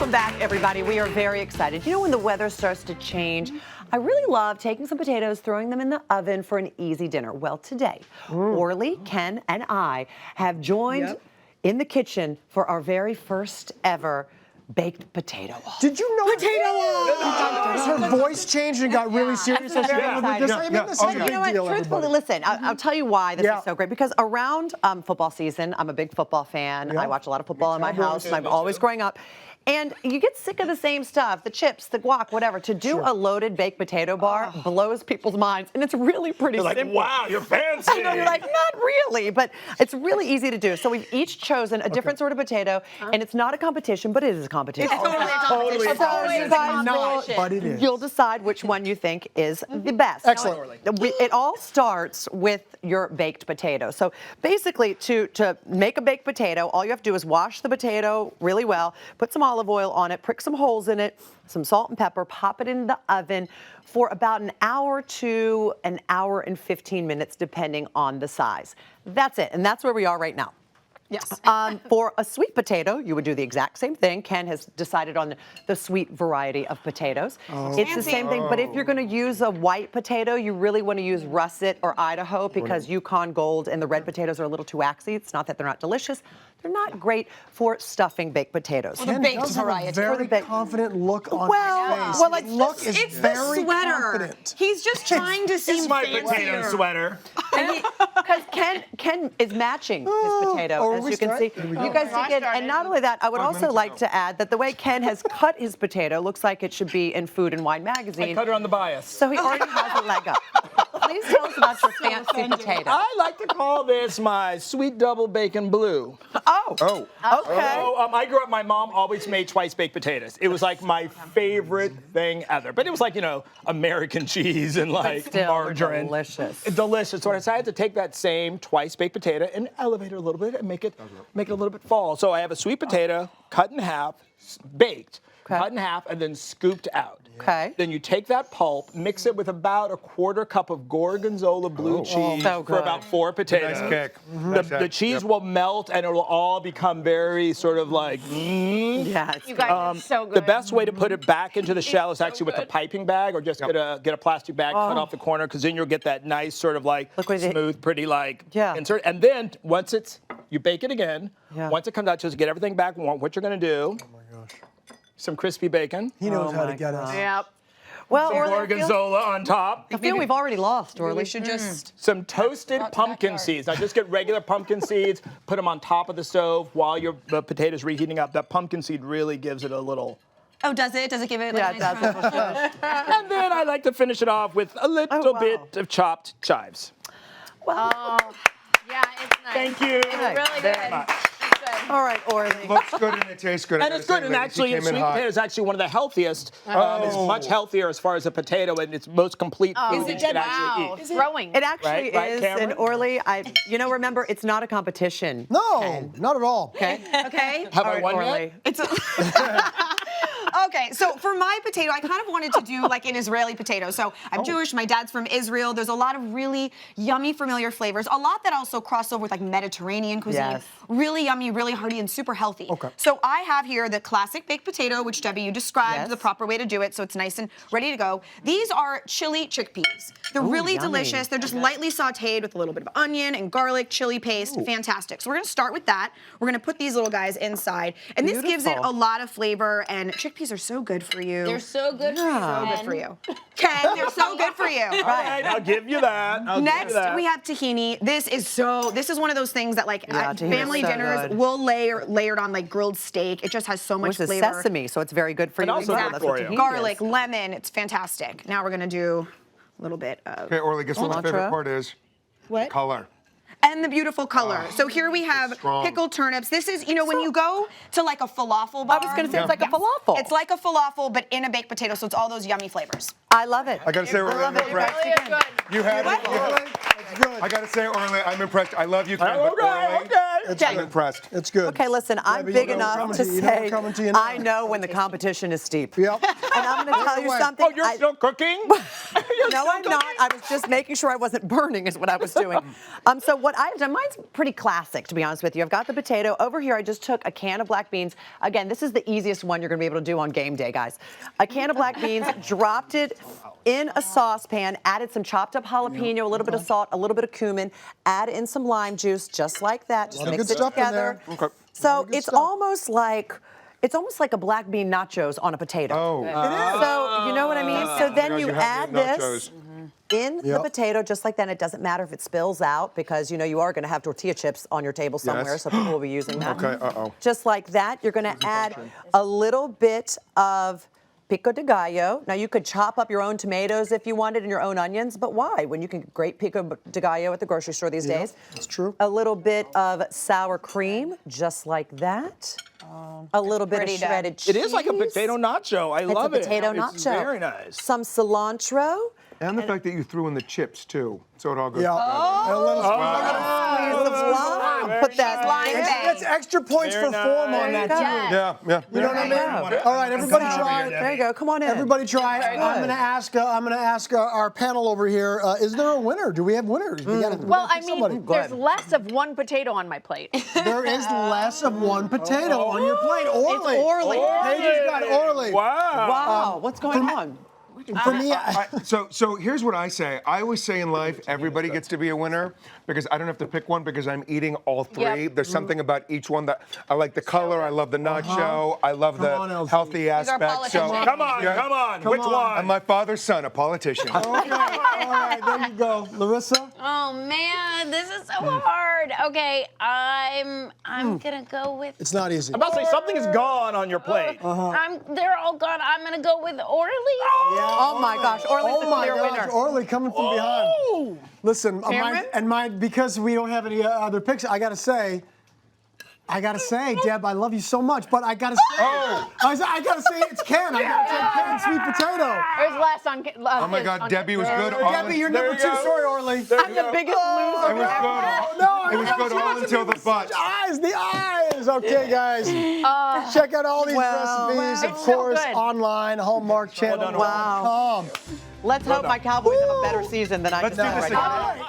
Welcome back, everybody. We are very excited. You know, when the weather starts to change, I really love taking some potatoes, throwing them in the oven for an easy dinner. Well, today, Orly, Ken, and I have joined in the kitchen for our very first ever baked potato wall. Did you know potato wall? her voice changed and got really serious? I'm very excited. This is a big You know what? deal, Truthfully, everybody. listen, I'll tell you why this is so great. Because around football season, I'm a big football fan. I watch a lot of football in my house. I'm always growing up. And you get sick of the same stuff, the chips, the guac, whatever. To do a loaded baked potato bar blows people's minds, and it's really pretty simple. Like, wow, you're fancy. I know, you're like, not really, but it's really easy to do. So we've each chosen a different sort of potato, and it's not a competition, but it is a competition. It's totally a competition. But it is. You'll decide which one you think is the best. Excellent. It all starts with your baked potato. So basically, to make a baked potato, all you have to do is wash the potato really well, put some olive oil on it, prick some holes in it, some salt and pepper, pop it in the oven for about an hour to an hour and 15 minutes, depending on the size. That's it, and that's where we are right now. Yes. For a sweet potato, you would do the exact same thing. Ken has decided on the sweet variety of potatoes. It's the same thing, but if you're going to use a white potato, you really want to use russet or Idaho because Yukon Gold and the red potatoes are a little too waxy. It's not that they're not delicious. They're not great for stuffing baked potatoes. The baked Does have variety. a very confident look on his face. Well, His look is It's very the sweater. confident. He's just trying to seem It's my fancier. potato sweater. Because Ken is matching his potato, as you can see. You guys see it, and not only that, I would also like to add that the way Ken has cut his potato looks like it should be in Food and Wine magazine. I cut her on the bias. So he already has a leg up. Please tell us about your fancy potato. I like to call this my sweet double bacon blue. Okay. Oh, I grew up, my mom always made twice baked potatoes. It was like my favorite thing ever. But it was like, you know, American cheese and like Still margarine. delicious. Delicious. So I decided to take that same twice baked potato and elevate it a little bit and make it a little bit fall. So I have a sweet potato cut in half, baked, cut in half, and then scooped out. Okay. Then you take that pulp, mix it with about a quarter cup of Gorgonzola blue cheese so for good. about 4 potatoes. Nice kick. The cheese will melt and it will all become very sort of like, Yeah, it's You guys are so good. The best way to put it back into the shell is actually with a piping bag or just get a plastic bag, cut off the corner, because then you'll get that nice sort of like smooth, pretty like insert. And then once you bake it again, once it comes out, just get everything back. What you're gonna do, some crispy bacon. He knows how to get us. Yep. Well, Orly, I feel Gorgonzola on top. we've already lost, Orly. We should just. Some toasted pumpkin seeds. Now just get regular pumpkin seeds, put them on top of the stove while the potatoes reheating up. That pumpkin seed really gives it a little. Oh, does it? Does it give it? Yeah, Like it a nice does. crunch? And then I like to finish it off with a little bit of chopped chives. Oh, yeah, it's nice. Thank you Really very good. much. All right, Orly. Looks good and it tastes good. And it's good, and actually, sweet potato is actually one of the healthiest. It's much healthier as far as a potato, and it's most complete food you should actually eat. It's growing. It actually Right, is, Cameron? and Orly, remember, it's not a competition. No, not at all. Okay. Okay. Have All I right, won Orly. yet? Okay, so for my potato, I kind of wanted to do like an Israeli potato. So I'm Jewish, my dad's from Israel. There's a lot of really yummy, familiar flavors. A lot that also cross over with like Mediterranean cuisine. Yes. Really yummy, really hearty, and super healthy. Okay. So I have here the classic baked potato, which Debbie, you described the proper way to do it, so it's nice and ready to go. These are chili chickpeas. They're really yummy. delicious. They're just lightly sauteed with a little bit of onion and garlic, chili paste. Fantastic. So we're gonna start with that. We're gonna put these little guys inside, and this gives it a lot of flavor. And chickpeas are so good for you. They're so good for you. So good for you. Ken, they're so good for you. All right, I'll give you that. Next, we have tahini. This is one of those things that like at tahini's family so dinners good. will layered on like grilled steak. It just has so much This is flavor. sesame, so it's very good for And you. also as well. good That's for what you. tahini Garlic, is. lemon. It's fantastic. Now we're gonna do a little bit of Okay, Orly, guess what my Cilantro. favorite part is? what? Color. And the beautiful color. So here we have strong. pickled turnips. This is, when you go to like a falafel bar. I was going to say it's like a falafel. It's like a falafel, but in a baked potato, so it's all those yummy flavors. I love it. I gotta say, Orly, I'm impressed. You had it. It's good. I gotta say, Orly, I'm impressed. I love you, Ken, but Orly, I'm impressed. It's good. Okay, listen, I'm Debbie, big you know enough we're to coming to you. You know say we're coming to you now. I know when the competition is steep. Yep. And I'm going to tell you Wait. something. Oh, you're still cooking? No, I'm not. I was just making sure I wasn't burning is what I was doing. So what I've done, mine's pretty classic, to be honest with you. I've got the potato. Over here, I just took a can of black beans. Again, this is the easiest one you're going to be able to do on game day, guys. A can of black beans, dropped it in a saucepan, added some chopped up jalapeno, a little bit of salt, a little bit of cumin, add in some lime juice, just like that. Just mix it together. So it's almost like a black bean nachos on a potato. Oh. It is. So you know what I mean? So then you add this in the Yep. potato just like that. It doesn't matter if it spills out because you know you are going to have tortilla chips on your table somewhere, so people will be using that. Okay, Just like that, you're going to add a little bit of Pico De Gallo. Now you could chop up your own tomatoes if you wanted and your own onions, but why? When you can get great Pico De Gallo at the grocery store these days. That's true. A little bit of sour cream, just like that. A little bit of shredded cheese. It is like a potato nacho. I love it. It's a potato nacho. It's very nice. Some cilantro. And the fact that you threw in the chips too, so it all goes Yeah. together. And a little squeeze Squeeze of lime. Put that Lime in. bang. That's extra points Very for form on nice. that, too. Yeah, yeah. You know what I mean? All right, everybody try it. There you go. Come on in. Everybody try it. I'm going to ask our panel over here, is there a winner? Do we have winners? We gotta Well, I pick mean, somebody. there's less of one potato on my plate. There is less of one potato on your plate. Orly. It's Orly. Paige's got Orly. Wow. Wow. What's going on? For me, So here's what I say. I always say in life, everybody gets to be a winner because I don't have to pick one because I'm eating all three. Yep. There's something about each one that I like the color, I love the nacho, I love Come on, the Elsie. healthy aspect. politicians. Come on. Which on. one? I'm my father's son, a politician. okay, all right, there you go. Larissa? Oh man, this is so hard. Okay, I'm gonna go with. It's not easy. I'm about to say something is gone on your plate. They're all gone. I'm gonna go with Orly. Oh my gosh. Orly's the Oh my clear gosh, winner. Orly coming from behind. Listen, because we don't have any other picks, I gotta say, Deb, I love you so much, but I gotta say, I gotta say it's Ken. I gotta say Ken, sweet potato. It was last on. Oh my God, Debbie was good. Debbie, you're number 2. Sorry, Orly. I'm the biggest loser. It was good. No, It was good all until the butt. The eyes. Okay, guys. Check out all these recipes, of It's so course, good. online, Hallmark channel. Wow. Let's hope my Cowboys have a better season than I just do had this right now. again.